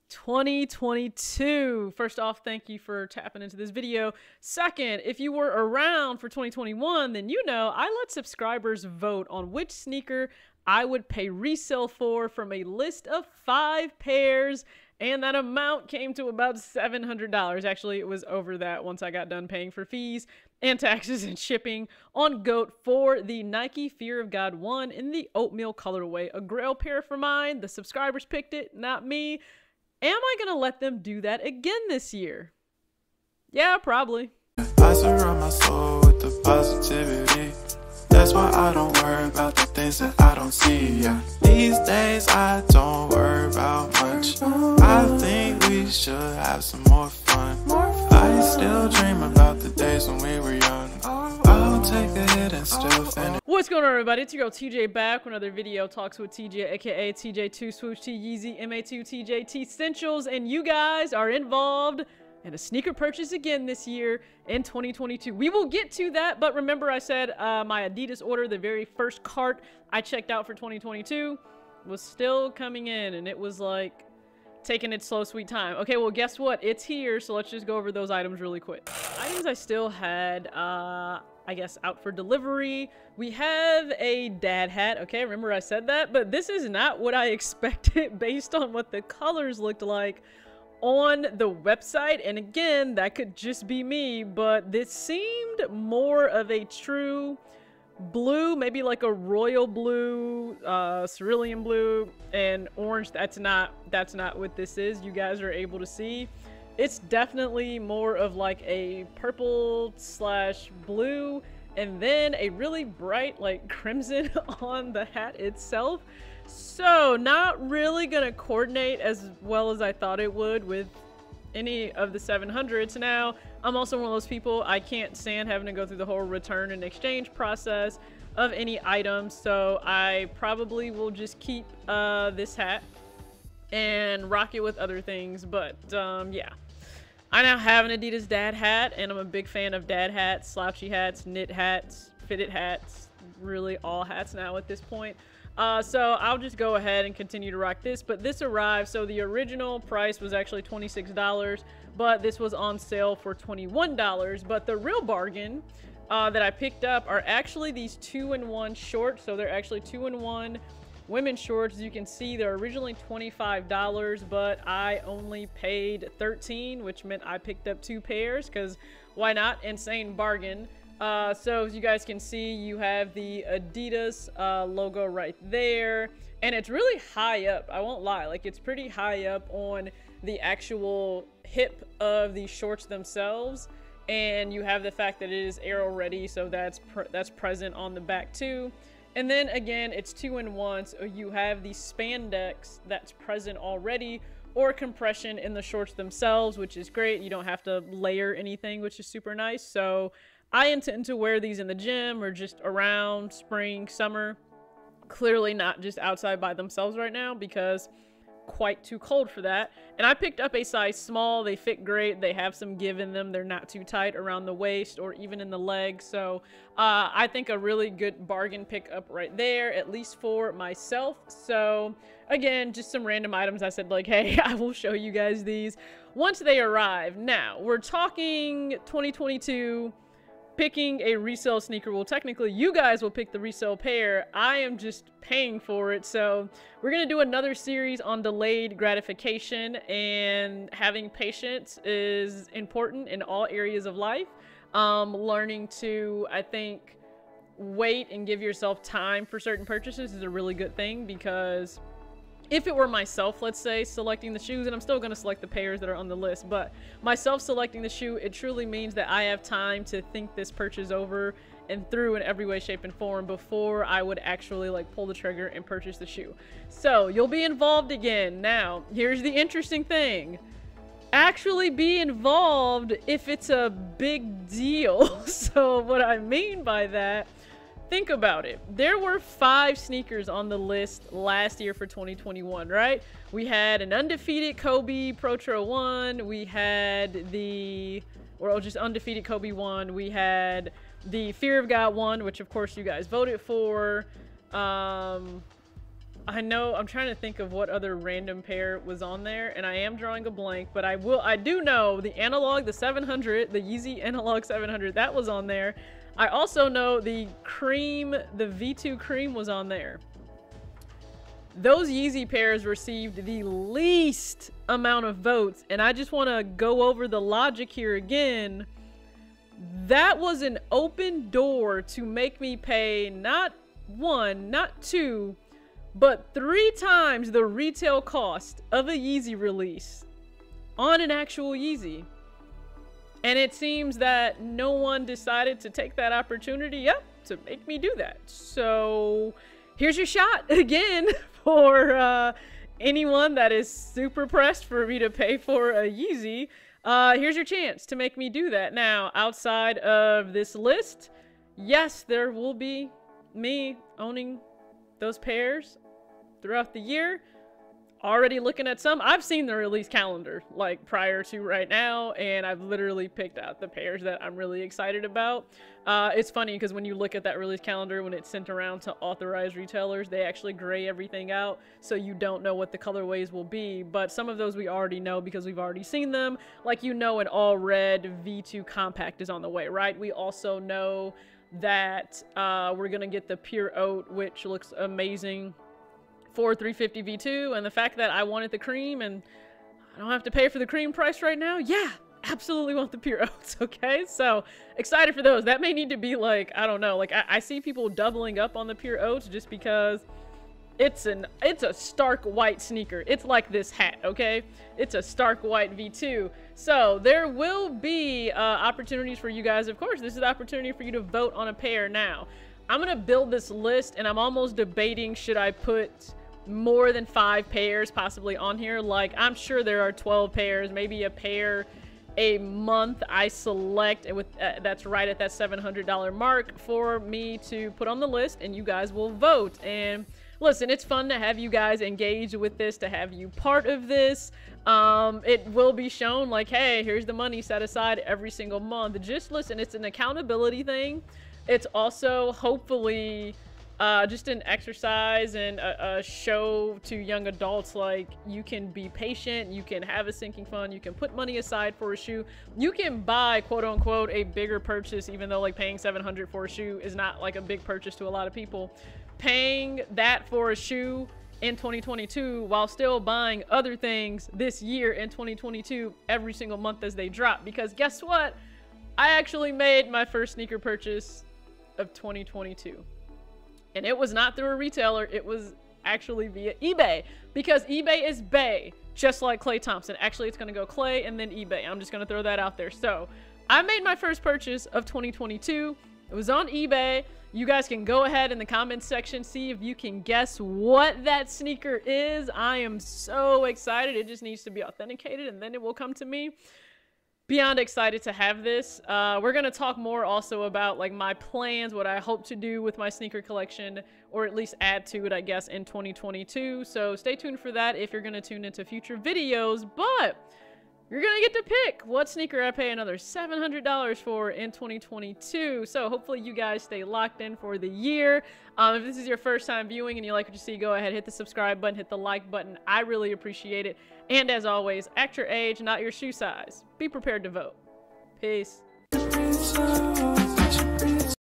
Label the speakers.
Speaker 1: 2022. First off, thank you for tapping into this video. Second, if you were around for 2021, then you know I let subscribers vote on which sneaker I would pay resale for from a list of 5 pairs, and that amount came to about $700. Actually, it was over that once I got done paying for fees and taxes and shipping on GOAT for the Nike Fear of God 1 in the oatmeal colorway. A grail pair for mine. The subscribers picked it, not me. Am I gonna let them do that again this year? Yeah, probably.
Speaker 2: I surround my soul with the positivity. That's why I don't worry about the things that I don't see. Yeah. These days I don't worry about much. I think we should have some more fun. I still dream about the days when we were young. I'll take a hit and still finish.
Speaker 1: What's going on, everybody? It's your girl TJ back with another video. Talks with TJ, aka TJ2 Swoosh T Yeezy MA2 TJ T Essentials, and you guys are involved in a sneaker purchase again this year in 2022. We will get to that, but remember I said my Adidas order, the very first cart I checked out for 2022, was still coming in, and it was like taking its slow sweet time. Okay, well guess what? It's here, so let's just go over those items really quick. Items I still had, I guess, out for delivery. We have a dad hat. Okay, remember I said that, but this is not what I expected based on what the colors looked like on the website. And again, that could just be me, but this seemed more of a true blue, maybe like a royal blue, cerulean blue, and orange. That's not what this is. You guys are able to see it's definitely more of like a purple slash blue, and then a really bright like crimson on the hat itself. So not really gonna coordinate as well as I thought it would with any of the 700s. Now, I'm also one of those people, I can't stand having to go through the whole return and exchange process of any items, so I probably will just keep this hat and rock it with other things. But yeah, I now have an Adidas dad hat, and I'm a big fan of dad hats, slouchy hats, knit hats, fitted hats, really all hats now at this point. So I'll just go ahead and continue to rock this. But this arrived, so the original price was actually $26, but this was on sale for $21. But the real bargain that I picked up are actually these 2-in-1 shorts. So they're actually 2-in-1 women's shorts. As you can see, they're originally $25, but I only paid $13, which meant I picked up 2 pairs because why not? Insane bargain. So as you guys can see, you have the Adidas logo right there, and it's really high up. I won't lie, like it's pretty high up on the actual hip of the shorts themselves, and you have the fact that it is aero ready, so that's present on the back too. And then again, it's 2-in-1, so you have the spandex that's present already, or compression in the shorts themselves, which is great. You don't have to layer anything, which is super nice. So I intend to wear these in the gym or just around spring, summer. Clearly not just outside by themselves right now because quite too cold for that. And I picked up a size small. They fit great. They have some give in them. They're not too tight around the waist or even in the legs. So I think a really good bargain pickup right there, at least for myself. So again, just some random items. I said like, hey, I will show you guys these once they arrive. Now we're talking 2022. Picking a resale sneaker. Well, technically you guys will pick the resale pair. I am just paying for it. So we're gonna do another series on delayed gratification, and having patience is important in all areas of life. Learning to, I think, wait and give yourself time for certain purchases is a really good thing, because if it were myself, let's say, selecting the shoes, and I'm still going to select the pairs that are on the list, but myself selecting the shoe, it truly means that I have time to think this purchase over and through in every way, shape, and form before I would actually like pull the trigger and purchase the shoe. So you'll be involved again. Now, here's the interesting thing. Actually be involved if it's a big deal. So what I mean by that, think about it. There were 5 sneakers on the list last year for 2021, right? We had an undefeated Kobe Protro 1. We had the, or just undefeated Kobe 1. We had the Fear of God 1, which of course you guys voted for. I know, I'm trying to think of what other random pair was on there, and I am drawing a blank, but I do know the analog, the 700, the Yeezy analog 700, that was on there. I also know the cream, the V2 cream was on there. Those Yeezy pairs received the least amount of votes, and I just want to go over the logic here again. That was an open door to make me pay not 1, not 2, but 3 times the retail cost of a Yeezy release on an actual Yeezy. And it seems that no one decided to take that opportunity up to make me do that. So here's your shot again for anyone that is super pressed for me to pay for a Yeezy. Here's your chance to make me do that. Now, outside of this list, yes, there will be me owning those pairs throughout the year. Already looking at some. I've seen the release calendar like prior to right now, and I've literally picked out the pairs that I'm really excited about. It's funny because when you look at that release calendar, when it's sent around to authorized retailers, they actually gray everything out, so you don't know what the colorways will be. But some of those we already know because we've already seen them. Like, you know, an all red V2 compact is on the way, right? We also know that we're gonna get the pure oat, which looks amazing, for 350 V2, and the fact that I wanted the cream and I don't have to pay for the cream price right now, yeah, absolutely want the pure oats. Okay, so excited for those. That may need to be like, I don't know, like I see people doubling up on the pure oats just because it's a stark white sneaker. It's like this hat, okay? It's a stark white V2. So there will be opportunities for you guys. Of course, this is the opportunity for you to vote on a pair. Now, I'm gonna build this list, and I'm almost debating, should I put more than 5 pairs possibly on here? Like, I'm sure there are 12 pairs, maybe a pair a month I select, and with that's right at that $700 mark for me to put on the list, and you guys will vote. And listen, it's fun to have you guys engage with this, to have you part of this. It will be shown like, hey, here's the money set aside every single month. Just listen, it's an accountability thing. It's also hopefully just an exercise and a show to young adults, like, you can be patient, you can have a sinking fund, you can put money aside for a shoe, you can buy quote unquote a bigger purchase, even though like paying $700 for a shoe is not like a big purchase to a lot of people. Paying that for a shoe in 2022 while still buying other things this year in 2022 every single month as they drop, because guess what, I actually made my first sneaker purchase of 2022. And it was not through a retailer, it was actually via eBay, because eBay is Bay, just like Klay Thompson. Actually, it's gonna go Klay and then eBay. I'm just gonna throw that out there. So I made my first purchase of 2022. It was on eBay. You guys can go ahead in the comments section, see if you can guess what that sneaker is. I am so excited. It just needs to be authenticated and then it will come to me. Beyond excited to have this. We're gonna talk more also about like my plans, what I hope to do with my sneaker collection, or at least add to it, I guess, in 2022. So stay tuned for that if you're gonna tune into future videos. But you're gonna get to pick what sneaker I pay another $700 for in 2022. So hopefully you guys stay locked in for the year. If this is your first time viewing and you like what you see, go ahead, hit the subscribe button, hit the like button. I really appreciate it. And as always, act your age, not your shoe size. Be prepared to vote. Peace.